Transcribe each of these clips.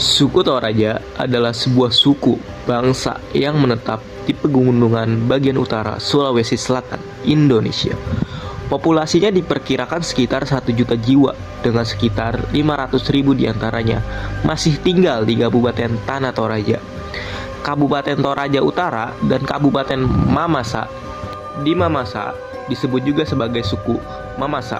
Suku Toraja adalah sebuah suku bangsa yang menetap di pegunungan bagian utara Sulawesi Selatan, Indonesia. Populasinya diperkirakan sekitar 1 juta jiwa, dengan sekitar 500.000 diantaranya masih tinggal di Kabupaten Tanah Toraja, Kabupaten Toraja Utara, dan Kabupaten Mamasa. Di Mamasa disebut juga sebagai suku Mamasa.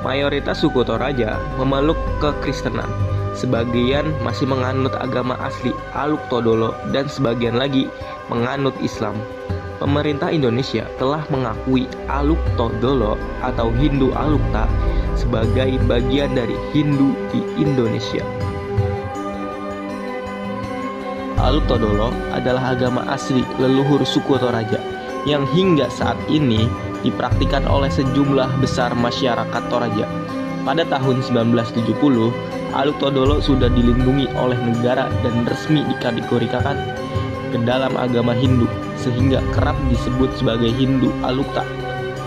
Mayoritas suku Toraja memeluk kekristenan. Sebagian masih menganut agama asli Aluk Todolo dan sebagian lagi menganut Islam. Pemerintah Indonesia telah mengakui Aluk Todolo atau Hindu Alukta sebagai bagian dari Hindu di Indonesia. Aluk Todolo adalah agama asli leluhur suku Toraja yang hingga saat ini dipraktikkan oleh sejumlah besar masyarakat Toraja. Pada tahun 1970, Aluk Todolo sudah dilindungi oleh negara dan resmi dikategorikan ke dalam agama Hindu, sehingga kerap disebut sebagai Hindu Alukta.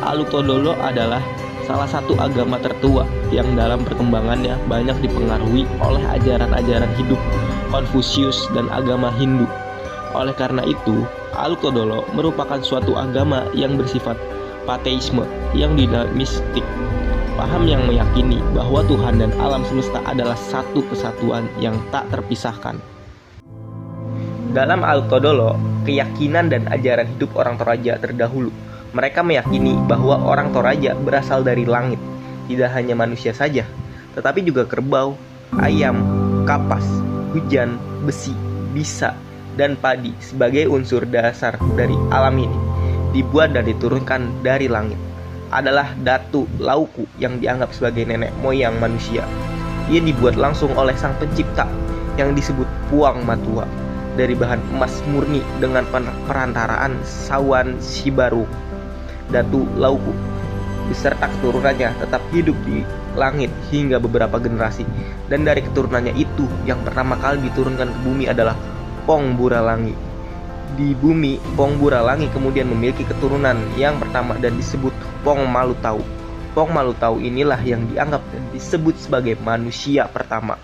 Aluk Todolo adalah salah satu agama tertua yang dalam perkembangannya banyak dipengaruhi oleh ajaran-ajaran hidup Konfusius dan agama Hindu. Oleh karena itu, Aluk Todolo merupakan suatu agama yang bersifat pateisme yang dinamistik. Paham yang meyakini bahwa Tuhan dan alam semesta adalah satu kesatuan yang tak terpisahkan. Dalam Aluk Todolo, keyakinan dan ajaran hidup orang Toraja terdahulu. Mereka meyakini bahwa orang Toraja berasal dari langit, tidak hanya manusia saja, tetapi juga kerbau, ayam, kapas, hujan, besi, bisa, dan padi sebagai unsur dasar dari alam ini, dibuat dan diturunkan dari langit. Adalah Datu Lauku yang dianggap sebagai nenek moyang manusia. Ia dibuat langsung oleh sang pencipta yang disebut Puang Matua dari bahan emas murni dengan perantaraan Sawan Sibaru. Datu Lauku beserta keturunannya tetap hidup di langit hingga beberapa generasi, dan dari keturunannya itu yang pertama kali diturunkan ke bumi adalah Pong Buralangi. Di bumi, Pong Buralangi kemudian memiliki keturunan yang pertama dan disebut Pong Malutau. Pong Malutau inilah yang dianggap dan disebut sebagai manusia pertama.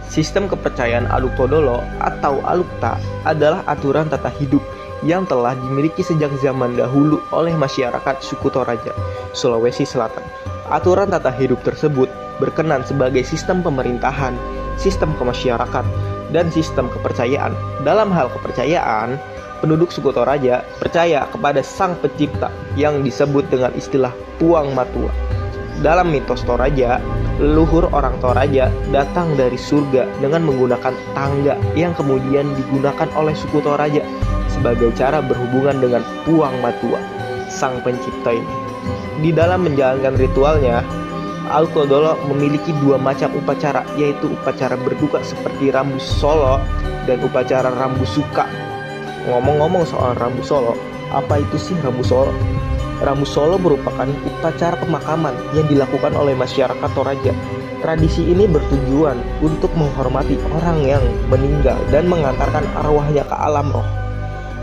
Sistem kepercayaan Aluk Todolo atau Alukta adalah aturan tata hidup yang telah dimiliki sejak zaman dahulu oleh masyarakat suku Toraja, Sulawesi Selatan. Aturan tata hidup tersebut berkenan sebagai sistem pemerintahan, sistem kemasyarakatan, dan sistem kepercayaan. Dalam hal kepercayaan, penduduk suku Toraja percaya kepada sang pencipta yang disebut dengan istilah Puang Matua. Dalam mitos Toraja, leluhur orang Toraja datang dari surga dengan menggunakan tangga yang kemudian digunakan oleh suku Toraja sebagai cara berhubungan dengan Puang Matua, sang pencipta ini. Di dalam menjalankan ritualnya, Aluk Todolo memiliki dua macam upacara, yaitu upacara berduka seperti Rambu Solo dan upacara Rambu Suka. Ngomong-ngomong soal Rambu Solo, apa itu sih Rambu Solo? Rambu Solo merupakan upacara pemakaman yang dilakukan oleh masyarakat Toraja. Tradisi ini bertujuan untuk menghormati orang yang meninggal dan mengantarkan arwahnya ke alam roh.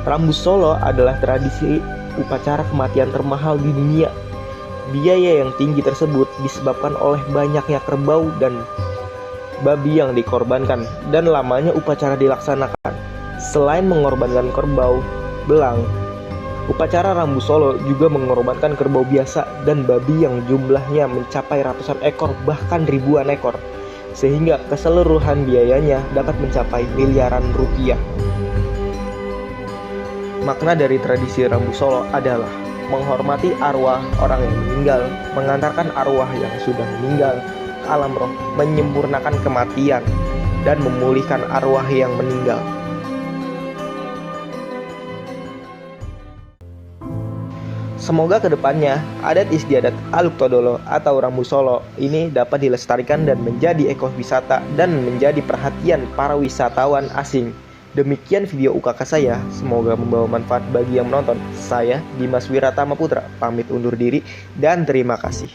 Rambu Solo adalah tradisi upacara kematian termahal di dunia. Biaya yang tinggi tersebut disebabkan oleh banyaknya kerbau dan babi yang dikorbankan dan lamanya upacara dilaksanakan. Selain mengorbankan kerbau, belang, upacara Rambu Solo juga mengorbankan kerbau biasa dan babi yang jumlahnya mencapai ratusan ekor bahkan ribuan ekor, sehingga keseluruhan biayanya dapat mencapai miliaran rupiah. Makna dari tradisi Rambu Solo adalah menghormati arwah orang yang meninggal, mengantarkan arwah yang sudah meninggal ke alam roh, menyempurnakan kematian, dan memulihkan arwah yang meninggal. Semoga kedepannya adat istiadat Aluk Todolo atau Rambu Solo ini dapat dilestarikan dan menjadi ekowisata dan menjadi perhatian para wisatawan asing. Demikian video UKK saya, semoga membawa manfaat bagi yang menonton. Saya, Dimas Wiratama Putra, pamit undur diri dan terima kasih.